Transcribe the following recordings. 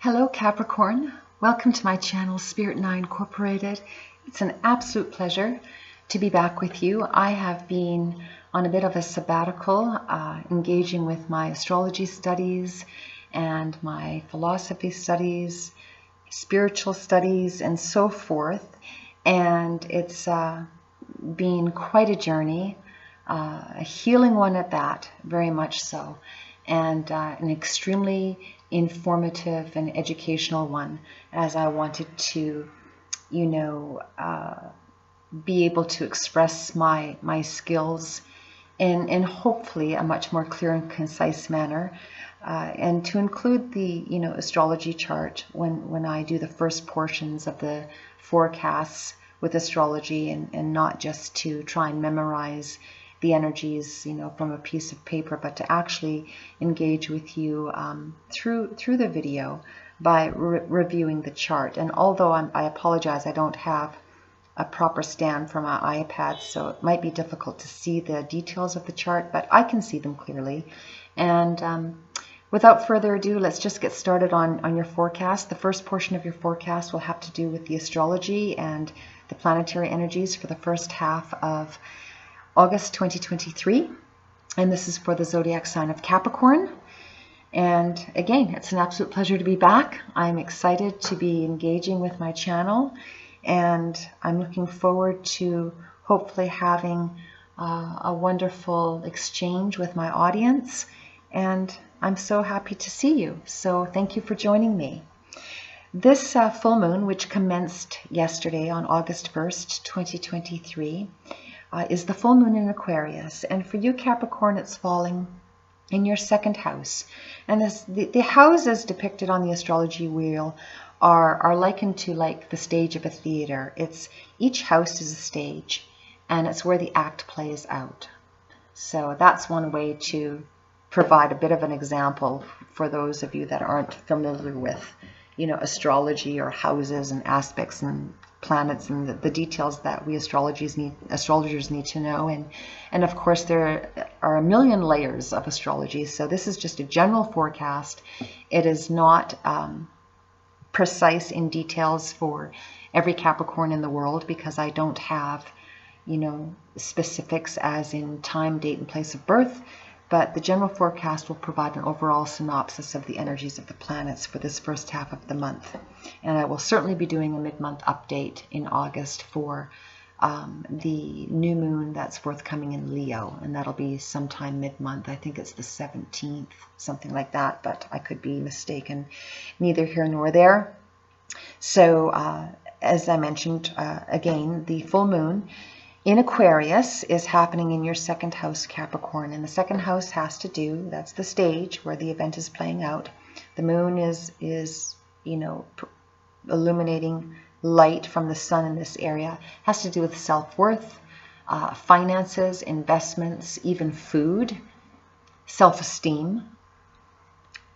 Hello Capricorn, welcome to my channel Spirit and I Incorporated. It's an absolute pleasure to be back with you. I have been on a bit of a sabbatical, engaging with my astrology studies and my philosophy studies, spiritual studies and so forth, and it's been quite a journey, a healing one at that, very much so, and an extremely informative and educational one, as I wanted to, be able to express my skills in hopefully a much more clear and concise manner, and to include the astrology chart when I do the first portions of the forecasts with astrology, and not just to try and memorize the energies from a piece of paper, but to actually engage with you through the video by reviewing the chart. And although I apologize, I don't have a proper stand for my iPad, so it might be difficult to see the details of the chart, but I can see them clearly. And without further ado, let's just get started on your forecast. The first portion of your forecast will have to do with the astrology and the planetary energies for the first half of August 2023, and this is for the zodiac sign of Capricorn. And again, it's an absolute pleasure to be back. I'm excited to be engaging with my channel, and I'm looking forward to hopefully having a wonderful exchange with my audience, and I'm so happy to see you. So thank you for joining me. This full moon, which commenced yesterday on August 1st, 2023, is the full moon in Aquarius, and for you Capricorn, it's falling in your second house. And the houses depicted on the astrology wheel are likened to like the stage of a theater. Each house is a stage, and it's where the act plays out. So that's one way to provide a bit of an example for those of you that aren't familiar with astrology or houses and aspects and planets and the details that we astrologers need to know. And of course there are a million layers of astrology, so this is just a general forecast. It is not precise in details for every Capricorn in the world, because I don't have specifics as in time, date, and place of birth. But the general forecast will provide an overall synopsis of the energies of the planets for this first half of the month. And I will certainly be doing a mid-month update in August for the new moon that's forthcoming in Leo. And that'll be sometime mid-month. I think it's the 17th, something like that, but I could be mistaken. Neither here nor there. So as I mentioned, again, the full moon in Aquarius is happening in your second house, Capricorn. And the second house has to do, that's the stage where the event is playing out. The moon is illuminating light from the sun in this area. Has to do with self-worth, finances, investments, even food, self-esteem,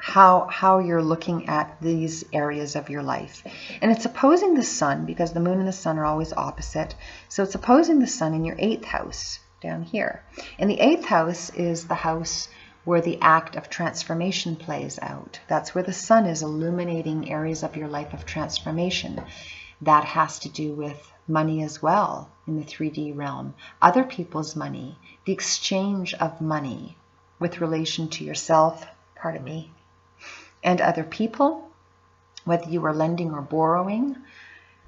how you're looking at these areas of your life. And it's opposing the sun, because the moon and the sun are always opposite. So it's opposing the sun in your 8th house down here. And the 8th house is the house where the act of transformation plays out. That's where the sun is illuminating areas of your life of transformation. That has to do with money as well in the 3D realm. Other people's money, the exchange of money with relation to yourself, and other people, whether you are lending or borrowing.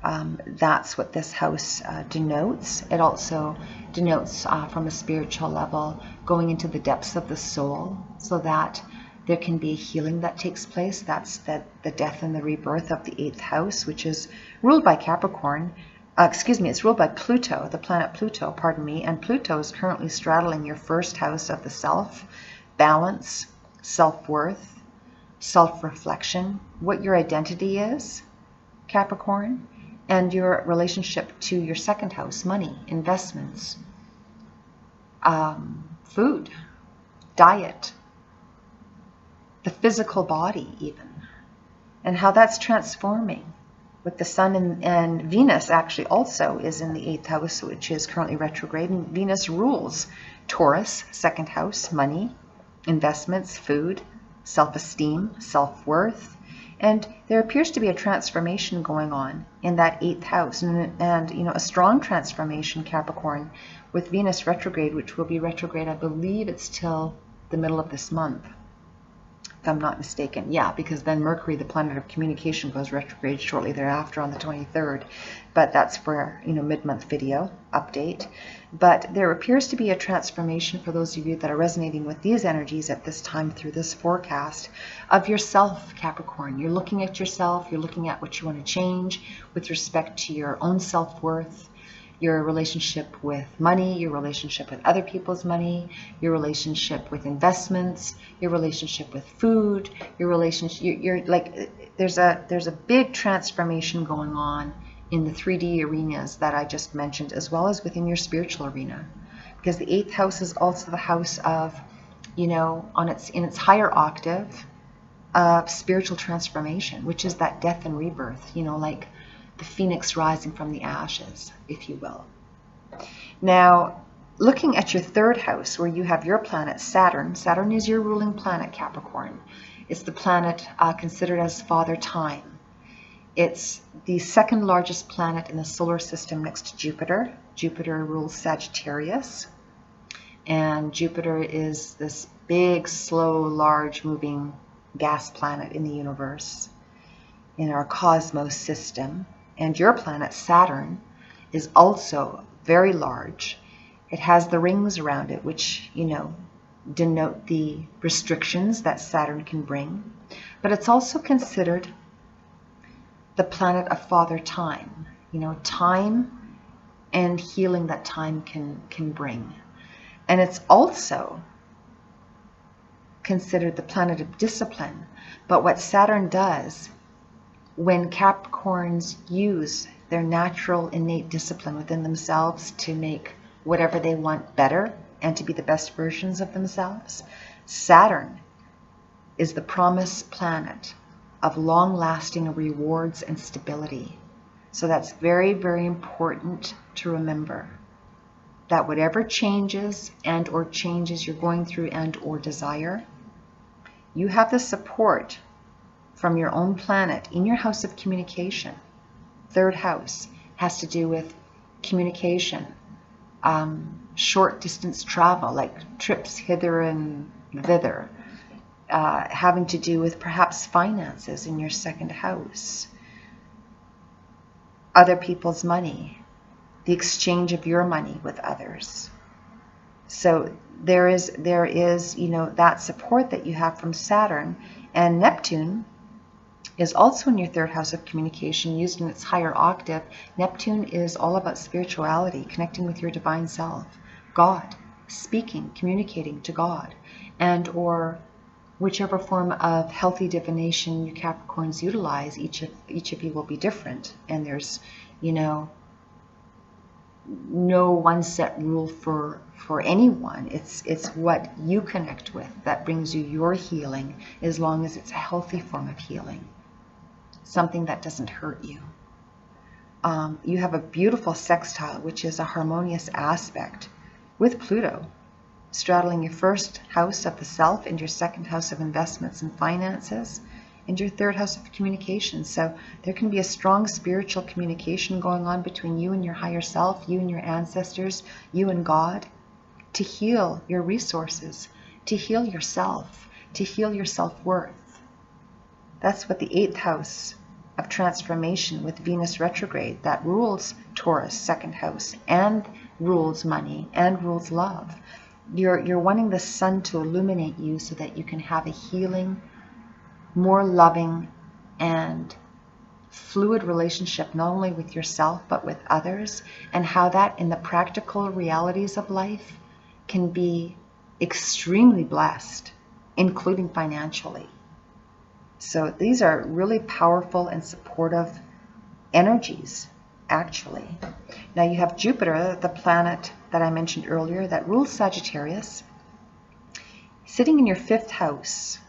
That's what this house denotes. It also denotes from a spiritual level going into the depths of the soul, so that there can be a healing that takes place. That's the death and the rebirth of the 8th house, which is ruled by Capricorn. It's ruled by Pluto, the planet Pluto, and Pluto is currently straddling your first house of the self, balance, self-worth, self-reflection, what your identity is, Capricorn, and your relationship to your second house, money, investments, food, diet, the physical body even, and how that's transforming with the sun. And Venus actually also is in the 8th house, which is currently retrograde, and Venus rules Taurus, second house, money, investments, food, self-esteem, self-worth, And there appears to be a transformation going on in that 8th house, and you know, a strong transformation, Capricorn, with Venus retrograde, which will be retrograde, I believe it's till the middle of this month, if I'm not mistaken. Yeah, because then Mercury, the planet of communication, goes retrograde shortly thereafter on the 23rd. But that's for, you know, mid-month video update. But there appears to be a transformation for those of you that are resonating with these energies at this time through this forecast of yourself, Capricorn. You're looking at yourself, you're looking at what you want to change with respect to your own self-worth, your relationship with money, your relationship with other people's money, your relationship with investments, your relationship with food, your relationship, you're like, there's a big transformation going on in the 3D arenas that I just mentioned, as well as within your spiritual arena. Because the 8th house is also the house of, you know, in its higher octave of spiritual transformation, which is that death and rebirth, you know, like the phoenix rising from the ashes, if you will. Now, looking at your 3rd house, where you have your planet Saturn. Saturn is your ruling planet, Capricorn. It's the planet considered as Father Time. It's the 2nd largest planet in the solar system next to Jupiter. Jupiter rules Sagittarius. And Jupiter is this big, slow, large moving gas planet in the universe, in our cosmos system. And your planet, Saturn, is also very large. It has the rings around it, which, you know, denote the restrictions that Saturn can bring. But it's also considered the planet of Father Time, you know, time and healing that time can bring. And it's also considered the planet of discipline. But what Saturn does, when Capricorns use their natural innate discipline within themselves to make whatever they want better and to be the best versions of themselves, Saturn is the promise planet of long-lasting rewards and stability. So that's very, very important to remember, that whatever changes and or changes you're going through and or desire, you have the support from your own planet in your house of communication. 3rd house has to do with communication, short distance travel, like trips hither and thither, having to do with perhaps finances in your 2nd house, other people's money, the exchange of your money with others. So there is, you know, that support that you have from Saturn. And Neptune is also in your 3rd house of communication, used in its higher octave. Neptune is all about spirituality, connecting with your divine self, God, speaking, communicating to God, and or whichever form of healthy divination you Capricorns utilize. Each of you will be different, and there's, you know, no one set rule for anyone. It's what you connect with that brings you your healing, as long as it's a healthy form of healing, something that doesn't hurt you. You have a beautiful sextile, which is a harmonious aspect with Pluto, straddling your 1st house of the self and your 2nd house of investments and finances, and your 3rd house of communication. So there can be a strong spiritual communication going on between you and your higher self, you and your ancestors, you and God, to heal your resources, to heal yourself, to heal your self-worth. That's what the 8th house of transformation with Venus retrograde, that rules Taurus 2nd house and rules money and rules love. You're wanting the sun to illuminate you so that you can have a healing, more loving and fluid relationship, not only with yourself but with others, and how that in the practical realities of life can be extremely blessed, including financially. So these are really powerful and supportive energies, actually. Now you have Jupiter, the planet that I mentioned earlier that rules Sagittarius, sitting in your 5th house.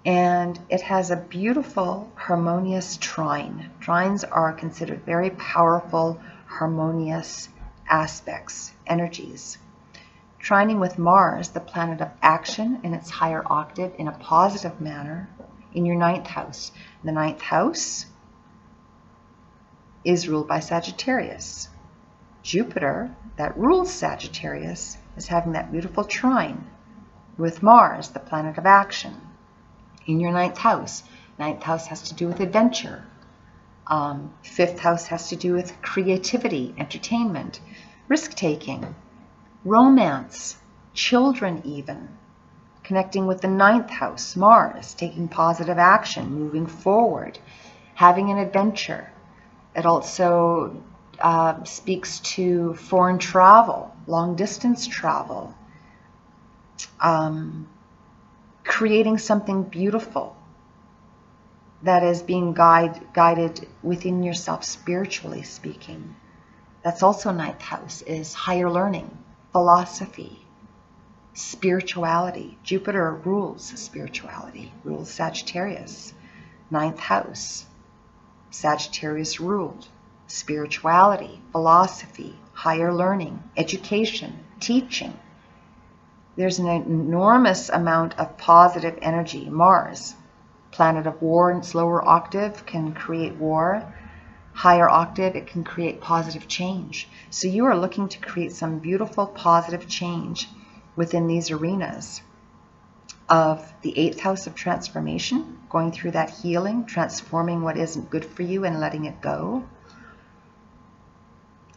And it has a beautiful, harmonious trine. Trines are considered very powerful, harmonious aspects, energies. Trining with Mars, the planet of action in its higher octave, in a positive manner, in your 9th house. The 9th house is ruled by Sagittarius. Jupiter, that rules Sagittarius, is having that beautiful trine with Mars, the planet of action, in your 9th house. 9th house has to do with adventure. 5th house has to do with creativity, entertainment, risk-taking, romance, children even. Connecting with the 9th house, Mars, taking positive action, moving forward, having an adventure. It also speaks to foreign travel, long-distance travel, creating something beautiful that is being guided within yourself, spiritually speaking. That's also 9th house, is higher learning, philosophy, spirituality. Jupiter rules spirituality, rules Sagittarius. 9th house, Sagittarius ruled spirituality, philosophy, higher learning, education, teaching. There's an enormous amount of positive energy. Mars, planet of war, in its lower octave can create war. Higher octave, it can create positive change. So you are looking to create some beautiful positive change within these arenas of the 8th house of transformation, going through that healing, transforming what isn't good for you and letting it go.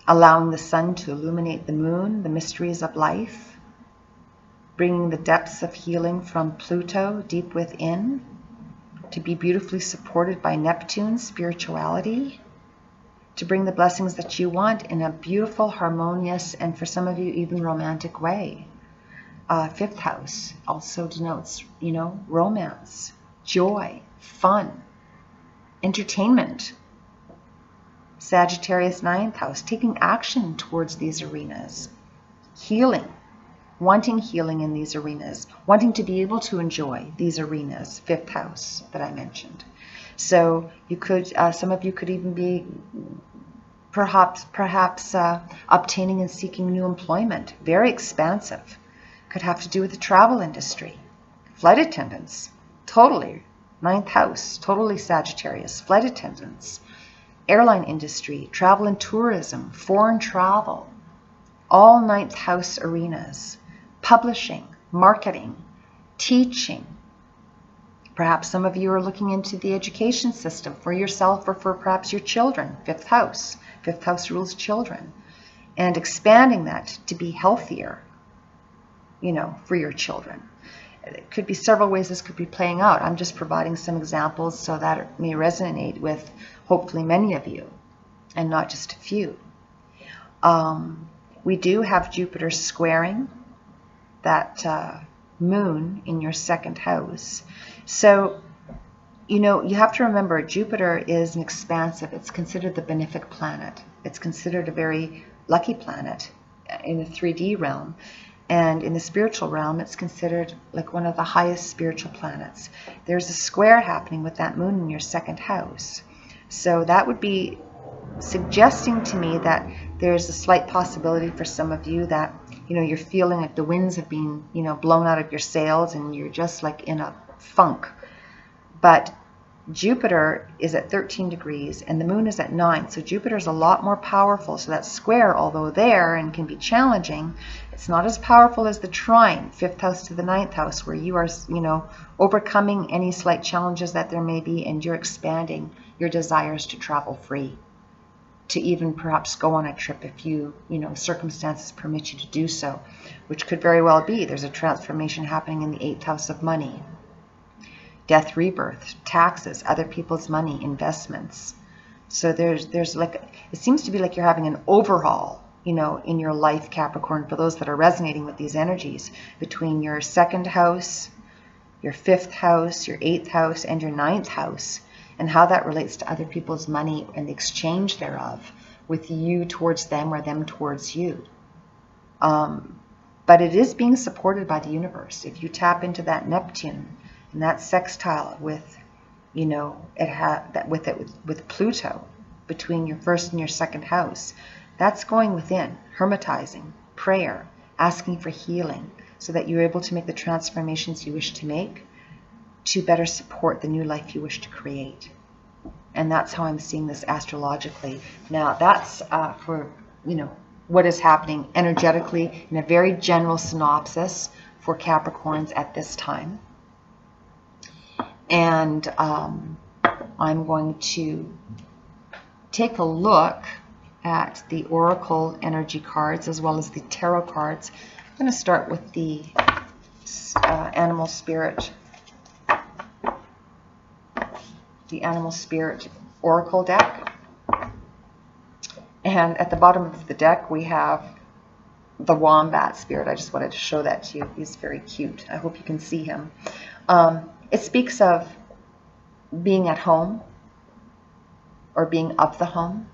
Allowing the sun to illuminate the moon, the mysteries of life. Bringing the depths of healing from Pluto deep within, to be beautifully supported by Neptune, spirituality, to bring the blessings that you want in a beautiful, harmonious, and for some of you, even romantic way. 5th house also denotes, romance, joy, fun, entertainment. Sagittarius 9th house, taking action towards these arenas, healing, wanting healing in these arenas, wanting to be able to enjoy these arenas, 5th house that I mentioned. So you could, some of you could even be perhaps obtaining and seeking new employment, very expansive. Could have to do with the travel industry, flight attendants, totally 9th house, totally Sagittarius, flight attendants, airline industry, travel and tourism, foreign travel, all 9th house arenas, publishing, marketing, teaching. Perhaps some of you are looking into the education system for yourself or for perhaps your children, 5th house. 5th house rules children, and expanding that to be healthier, for your children. It could be several ways this could be playing out. I'm just providing some examples so that it may resonate with hopefully many of you and not just a few. We do have Jupiter squaring that moon in your 2nd house. So, you have to remember Jupiter is an expansive, it's considered the benefic planet. It's considered a very lucky planet in the 3D realm. And in the spiritual realm, it's considered like one of the highest spiritual planets. There's a square happening with that moon in your 2nd house. So that would be suggesting to me that there's a slight possibility for some of you that, you're feeling like the winds have been, blown out of your sails and you're just like in a funk. But Jupiter is at 13 degrees and the moon is at 9. So Jupiter's a lot more powerful. So that square, although there and can be challenging, it's not as powerful as the trine, 5th house to the 9th house, where you are, overcoming any slight challenges that there may be, and you're expanding your desires to travel free, to even perhaps go on a trip if you, circumstances permit you to do so, which could very well be. There's a transformation happening in the 8th house of money. Death, rebirth, taxes, other people's money, investments. So there's like, it seems to be like you're having an overhaul, in your life, Capricorn, for those that are resonating with these energies, between your 2nd house, your 5th house, your 8th house, and your 9th house, and how that relates to other people's money and the exchange thereof, with you towards them or them towards you. But it is being supported by the universe. If you tap into that Neptune and that sextile with, with Pluto between your 1st and your 2nd house, that's going within, hermetizing, prayer, asking for healing, so that you're able to make the transformations you wish to make, to better support the new life you wish to create. And that's how I'm seeing this astrologically. Now, that's for, what is happening energetically in a very general synopsis for Capricorns at this time. And I'm going to take a look at the oracle energy cards as well as the tarot cards. I'm going to start with the animal spirit. The animal spirit oracle deck. And at the bottom of the deck we have the wombat spirit. I just wanted to show that to you. He's very cute. I hope you can see him. It speaks of being at home or being of the home.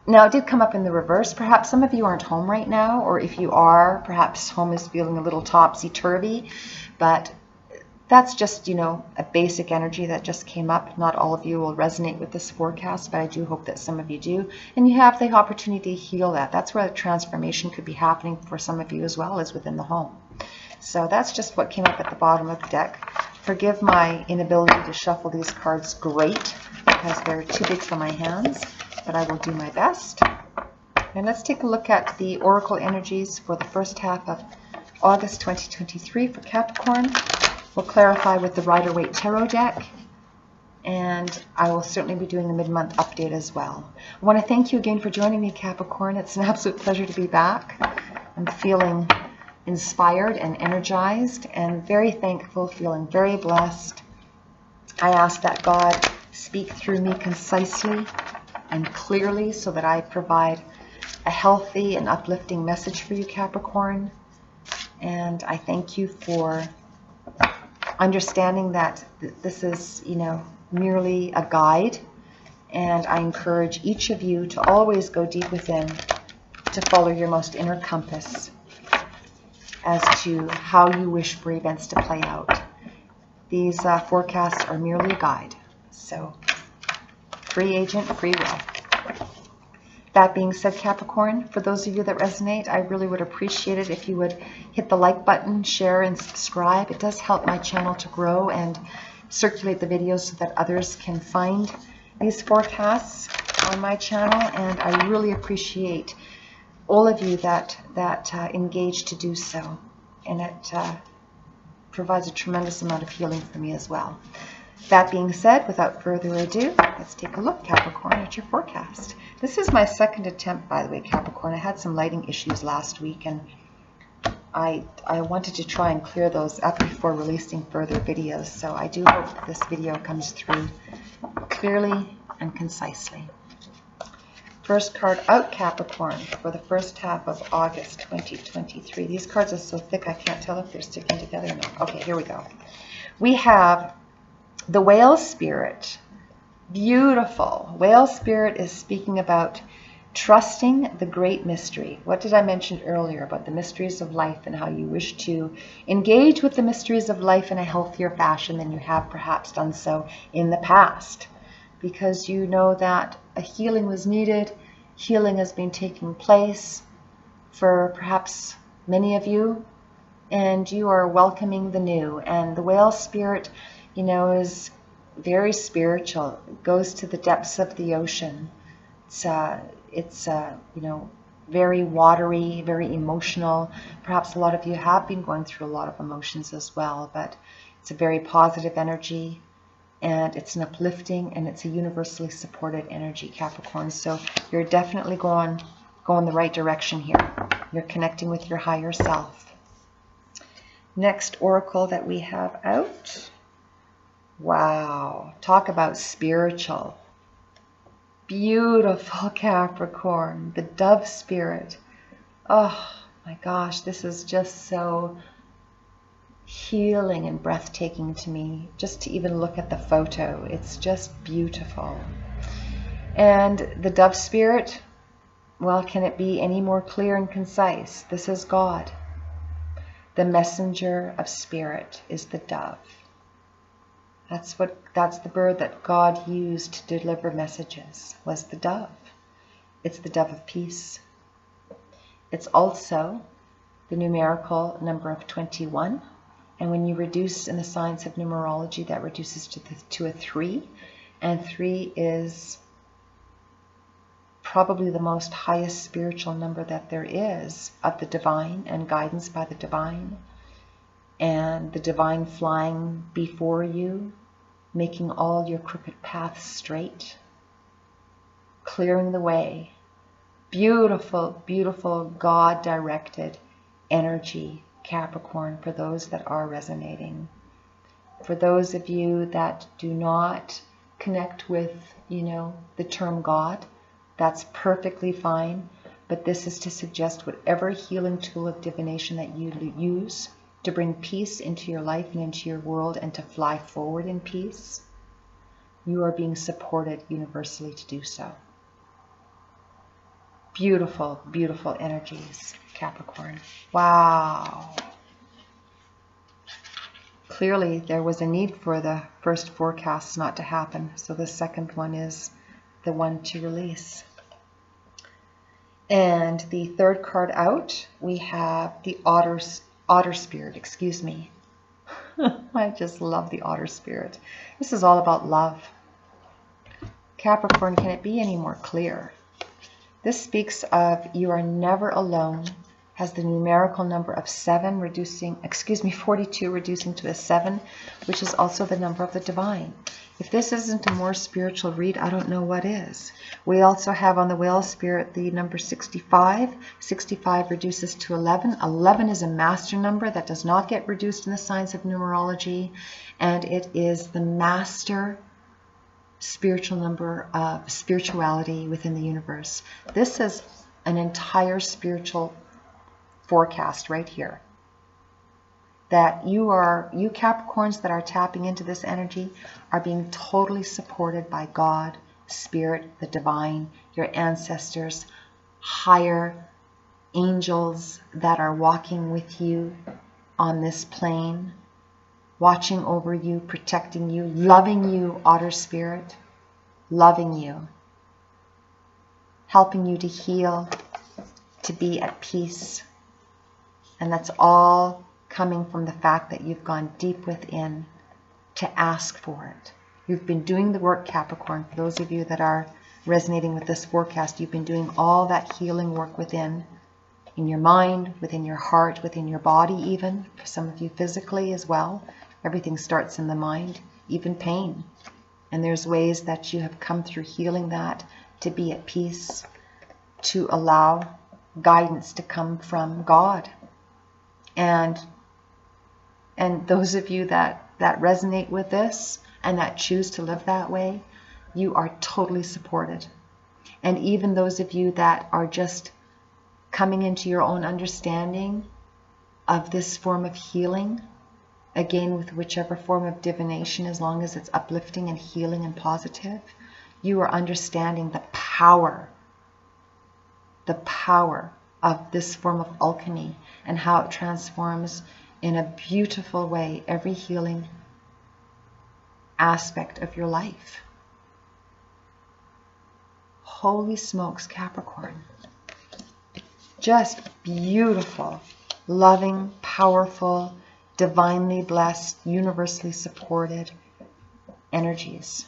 Now, it did come up in the reverse. Perhaps some of you aren't home right now, or if you are, perhaps home is feeling a little topsy-turvy, but that's just, a basic energy that just came up. Not all of you will resonate with this forecast, but I do hope that some of you do. And you have the opportunity to heal that. That's where the transformation could be happening for some of you as well as within the home. So that's just what came up at the bottom of the deck. Forgive my inability to shuffle these cards great because they're too big for my hands, but I will do my best. And let's take a look at the oracle energies for the first half of August 2023 for Capricorn. We'll clarify with the Rider-Waite Tarot deck, and I will certainly be doing the mid-month update as well. I want to thank you again for joining me, Capricorn. It's an absolute pleasure to be back. I'm feeling inspired and energized and very thankful, feeling very blessed. I ask that God speak through me concisely and clearly so that I provide a healthy and uplifting message for you, Capricorn. And I thank you for understanding that this is, merely a guide. And I encourage each of you to always go deep within to follow your most inner compass as to how you wish for events to play out. These forecasts are merely a guide. So, free agent, free will. That being said, Capricorn, for those of you that resonate, I really would appreciate it if you would hit the like button, share, and subscribe. It does help my channel to grow and circulate the videos so that others can find these forecasts on my channel. And I really appreciate all of you that engage to do so. And it provides a tremendous amount of healing for me as well. That being said, without further ado, let's take a look, Capricorn, at your forecast. This is my second attempt, by the way, Capricorn. I had some lighting issues last week, and I wanted to try and clear those up before releasing further videos. So I do hope that this video comes through clearly and concisely. First card out, Capricorn, for the first half of August 2023. These cards are so thick I can't tell if they're sticking together or not. Okay, here we go. We have the Whale Spirit. Beautiful. Whale Spirit is speaking about trusting the great mystery. What did I mention earlier about the mysteries of life and how you wish to engage with the mysteries of life in a healthier fashion than you have perhaps done so in the past? Because you know that a healing was needed. Healing has been taking place for perhaps many of you, and you are welcoming the new. And the Whale Spirit, is very spiritual. It goes to the depths of the ocean. It's very watery, very emotional. Perhaps a lot of you have been going through a lot of emotions as well, but it's a very positive energy. And it's an uplifting, and it's a universally supported energy, Capricorn. So you're definitely going the right direction here. You're connecting with your higher self. Next oracle that we have out. Wow, talk about spiritual. Beautiful, Capricorn, the Dove Spirit. Oh my gosh, this is just so healing and breathtaking to me, just to even look at the photo. It's just beautiful. And the Dove Spirit, well, can it be any more clear and concise? This is God. The messenger of spirit is the dove. That's the bird that God used to deliver messages, was the dove. It's the dove of peace. It's also the numerical number of 21. And when you reduce in the science of numerology, that reduces to a 3. And 3 is probably the most highest spiritual number that there is of the divine and guidance by the divine. And the divine flying before you, making all your crooked paths straight, clearing the way. Beautiful, beautiful God-directed energy, Capricorn, for those that are resonating. For those of you that do not connect with, the term God, that's perfectly fine. But this is to suggest whatever healing tool of divination that you use to bring peace into your life and into your world and to fly forward in peace, you are being supported universally to do so. Beautiful, beautiful energies, Capricorn. Wow. Clearly, there was a need for the first forecasts not to happen, so the second one is the one to release. And the third card out, we have the otter spirit, excuse me. I just love the otter spirit. This is all about love. Capricorn, can it be any more clear? This speaks of you are never alone, has the numerical number of 42 reducing to a 7, which is also the number of the divine. If this isn't a more spiritual read, I don't know what is. We also have on the whale spirit the number 65. 65 reduces to 11. 11 is a master number that does not get reduced in the science of numerology, and it is the master spiritual number of spirituality within the universe. This is an entire spiritual forecast right here. That you Capricorns that are tapping into this energy are being totally supported by God, Spirit, the divine, your ancestors, higher angels that are walking with you on this plane, watching over you, protecting you, loving you, otter spirit, loving you, helping you to heal, to be at peace. And that's all coming from the fact that you've gone deep within to ask for it. You've been doing the work, Capricorn. For those of you that are resonating with this forecast, you've been doing all that healing work within, in your mind, within your heart, within your body even, for some of you physically as well. Everything starts in the mind, even pain. And there's ways that you have come through healing that to be at peace, to allow guidance to come from God. And those of you that resonate with this and that choose to live that way, you are totally supported. And even those of you that are just coming into your own understanding of this form of healing, again with whichever form of divination, as long as it's uplifting and healing and positive, you are understanding the power of this form of alchemy and how it transforms in a beautiful way every healing aspect of your life. Holy smokes, Capricorn. Just beautiful, loving, powerful, divinely blessed, universally supported energies.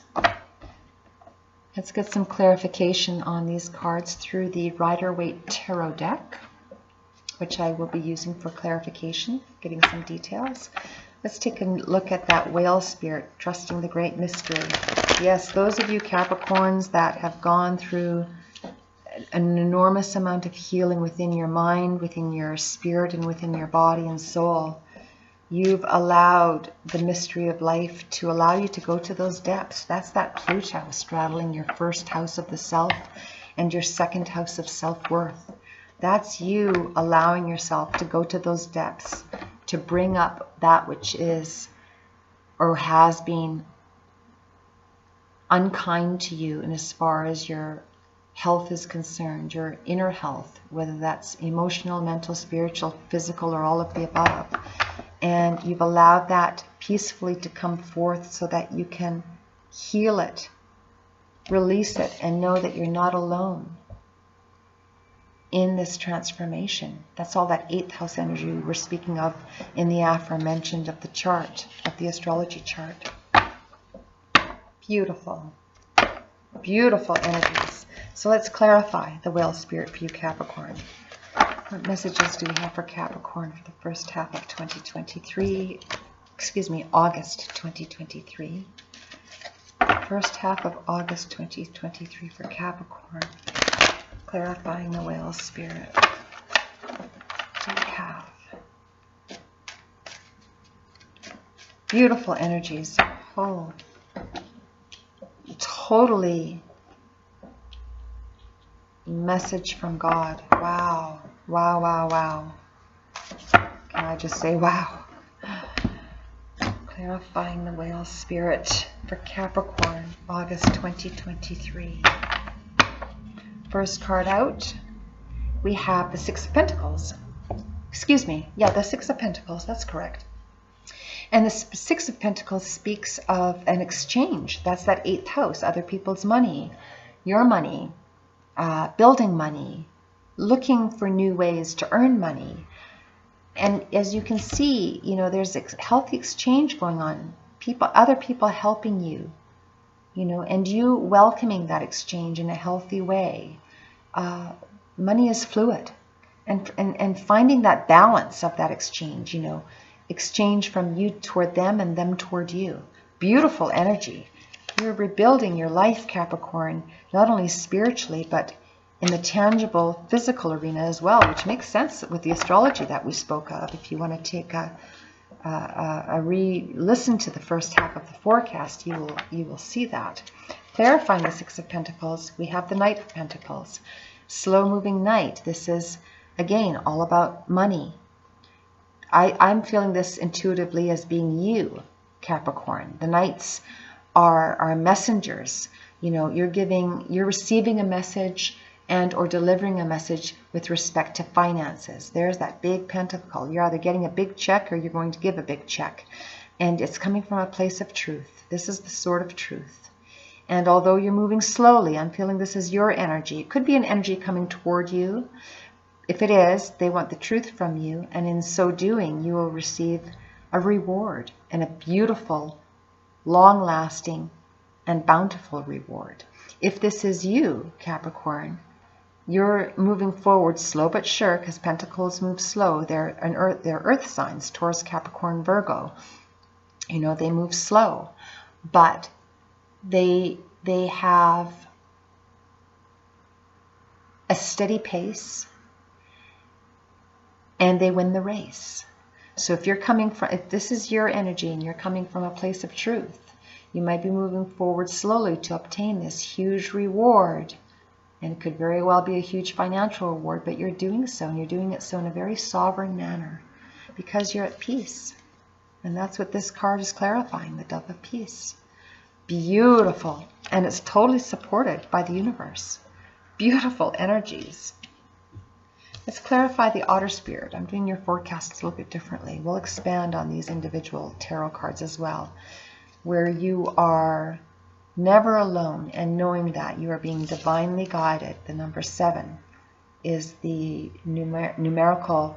Let's get some clarification on these cards through the Rider-Waite Tarot deck, which I will be using for clarification, getting some details. Let's take a look at that whale spirit, trusting the great mystery. Yes, those of you Capricorns that have gone through an enormous amount of healing within your mind, within your spirit, and within your body and soul, you've allowed the mystery of life to allow you to go to those depths. That's that Pluto straddling your first house of the self and your second house of self-worth. That's you allowing yourself to go to those depths, to bring up that which is or has been unkind to you, and as far as your health is concerned, your inner health, whether that's emotional, mental, spiritual, physical, or all of the above. And you've allowed that peacefully to come forth so that you can heal it, release it, and know that you're not alone. in this transformation. That's all that 8th house energy we were speaking of in the aforementioned of the chart, of the astrology chart. Beautiful. Beautiful energies. So let's clarify the whale spirit for you, Capricorn. What messages do we have for Capricorn for the first half of 2023? Excuse me, August 2023. First half of August 2023 for Capricorn. Clarifying the whale spirit. What do we have? Beautiful energies. Oh, totally message from God. Wow. Wow, wow, wow. Can I just say wow? Clarifying the whale spirit for Capricorn, August 2023. First card out, we have the Six of Pentacles. Excuse me. Yeah, the Six of Pentacles. That's correct. And the Six of Pentacles speaks of an exchange. That's that 8th house. Other people's money, your money, building money, looking for new ways to earn money. And as you can see, you know, there's a healthy exchange going on. Other people helping you, you know, and you welcoming that exchange in a healthy way. Money is fluid, and finding that balance of that exchange, you know, exchange from you toward them and them toward you. Beautiful energy. You're rebuilding your life, Capricorn, not only spiritually, but in the tangible physical arena as well, which makes sense with the astrology that we spoke of. If you want to take listen to the first half of the forecast, you will see that. Clarifying the Six of Pentacles, we have the Knight of Pentacles. Slow-moving Knight. This is, again, all about money. I'm feeling this intuitively as being you, Capricorn. The Knights are messengers. You know, you're receiving a message and or delivering a message with respect to finances. There's that big pentacle. You're either getting a big check or you're going to give a big check. And it's coming from a place of truth. This is the sword of truth. And although you're moving slowly, I'm feeling this is your energy. It could be an energy coming toward you. If it is, they want the truth from you. And in so doing, you will receive a reward, and a beautiful, long-lasting, and bountiful reward. If this is you, Capricorn, you're moving forward slow but sure, because Pentacles move slow. They're earth signs, Taurus, Capricorn, Virgo. You know, they move slow, but they have a steady pace, and they win the race. So if this is your energy and you're coming from a place of truth, you might be moving forward slowly to obtain this huge reward. And it could very well be a huge financial reward, but you're doing so, and you're doing it so in a very sovereign manner because you're at peace. And that's what this card is clarifying, the Dove of Peace. Beautiful. And it's totally supported by the universe. Beautiful energies. Let's clarify the Otter Spirit. I'm doing your forecasts a little bit differently. We'll expand on these individual tarot cards as well, where you are never alone, and knowing that you are being divinely guided. The number 7 is the numerical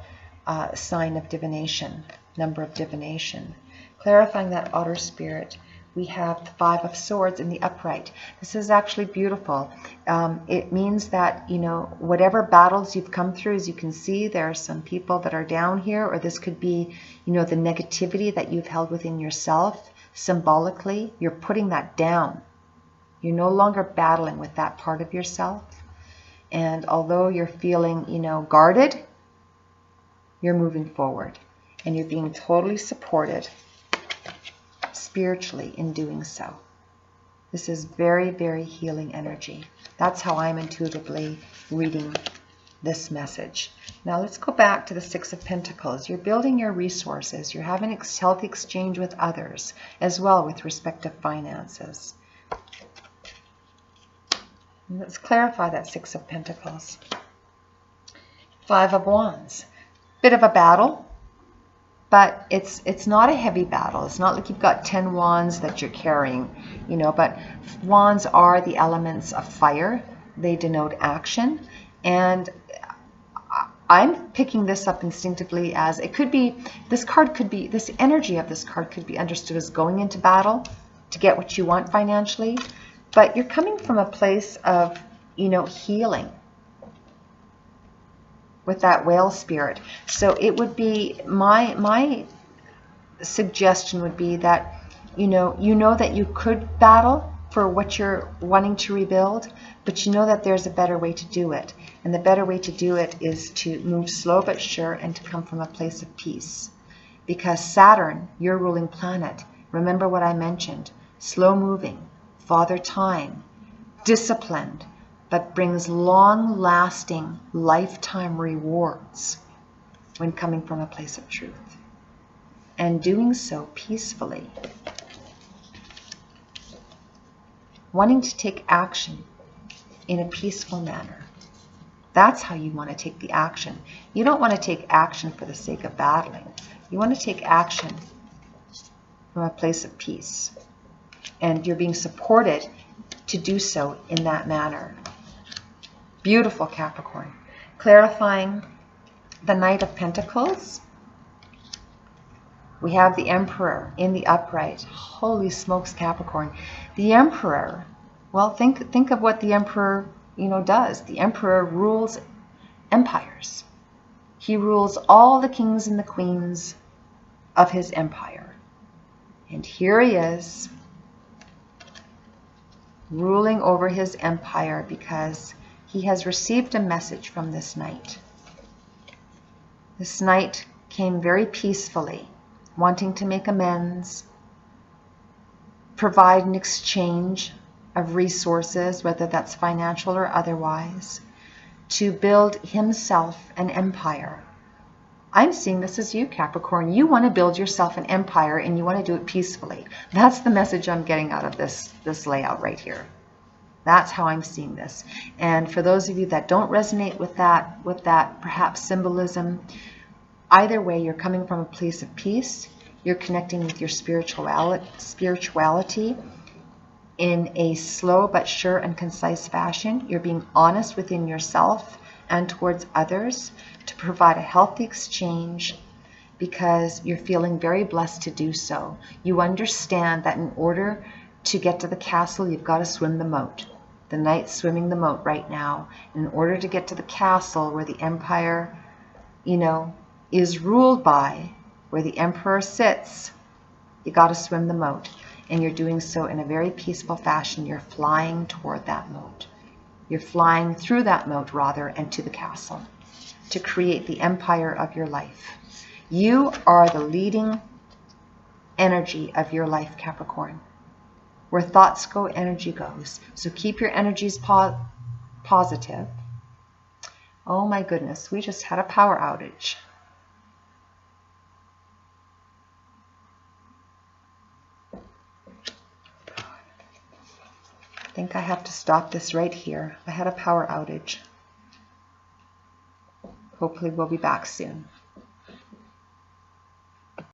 sign of divination, number of divination. Clarifying that Otter Spirit, we have the 5 of Swords in the upright. This is actually beautiful. It means that, you know, whatever battles you've come through, as you can see, there are some people that are down here, or this could be, you know, the negativity that you've held within yourself. Symbolically, you're putting that down. You're no longer battling with that part of yourself. And although you're feeling, you know, guarded, you're moving forward. And you're being totally supported spiritually in doing so. This is very, very healing energy. That's how I'm intuitively reading this message. Now let's go back to the Six of Pentacles. You're building your resources. You're having a healthy exchange with others as well with respect to finances. Let's clarify that Six of Pentacles. 5 of Wands. Bit of a battle, but it's not a heavy battle. It's not like you've got 10 wands that you're carrying, you know, but wands are the elements of fire. They denote action, and I'm picking this up instinctively as it could be, this energy of this card could be understood as going into battle to get what you want financially, but you're coming from a place of, healing with that whale spirit. So it would be, my suggestion would be that, you know that you could battle for what you're wanting to rebuild, but you know that there's a better way to do it. And the better way to do it is to move slow but sure and to come from a place of peace. Because Saturn, your ruling planet, remember what I mentioned, slow moving, father time, disciplined, but brings long-lasting lifetime rewards when coming from a place of truth. And doing so peacefully. Wanting to take action in a peaceful manner. That's how you want to take the action. You don't want to take action for the sake of battling. You want to take action from a place of peace. And you're being supported to do so in that manner. Beautiful, Capricorn. Clarifying the Knight of Pentacles. We have the Emperor in the upright. Holy smokes, Capricorn. The Emperor, well, think of what the Emperor, does. The Emperor rules empires. He rules all the kings and the queens of his empire. And here he is, ruling over his empire because he has received a message from this knight. This knight came very peacefully, wanting to make amends, provide an exchange of resources, whether that's financial or otherwise, to build himself an empire. I'm seeing this as you, Capricorn. You want to build yourself an empire and you want to do it peacefully. That's the message I'm getting out of this layout right here. That's how I'm seeing this. And for those of you that don't resonate with that perhaps symbolism, either way, you're coming from a place of peace. You're connecting with your spirituality in a slow but sure and concise fashion. You're being honest within yourself and towards others to provide a healthy exchange because you're feeling very blessed to do so. You understand that in order to get to the castle, you've got to swim the moat. The knight's swimming the moat right now. In order to get to the castle where the empire, is ruled by, where the emperor sits, you got to swim the moat. And you're doing so in a very peaceful fashion. You're flying toward that moat. You're flying through that moat, rather, and to the castle to create the empire of your life. You are the leading energy of your life, Capricorn. Where thoughts go, energy goes. So keep your energies positive. Oh my goodness, we just had a power outage. I think I have to stop this right here. I had a power outage. Hopefully we'll be back soon.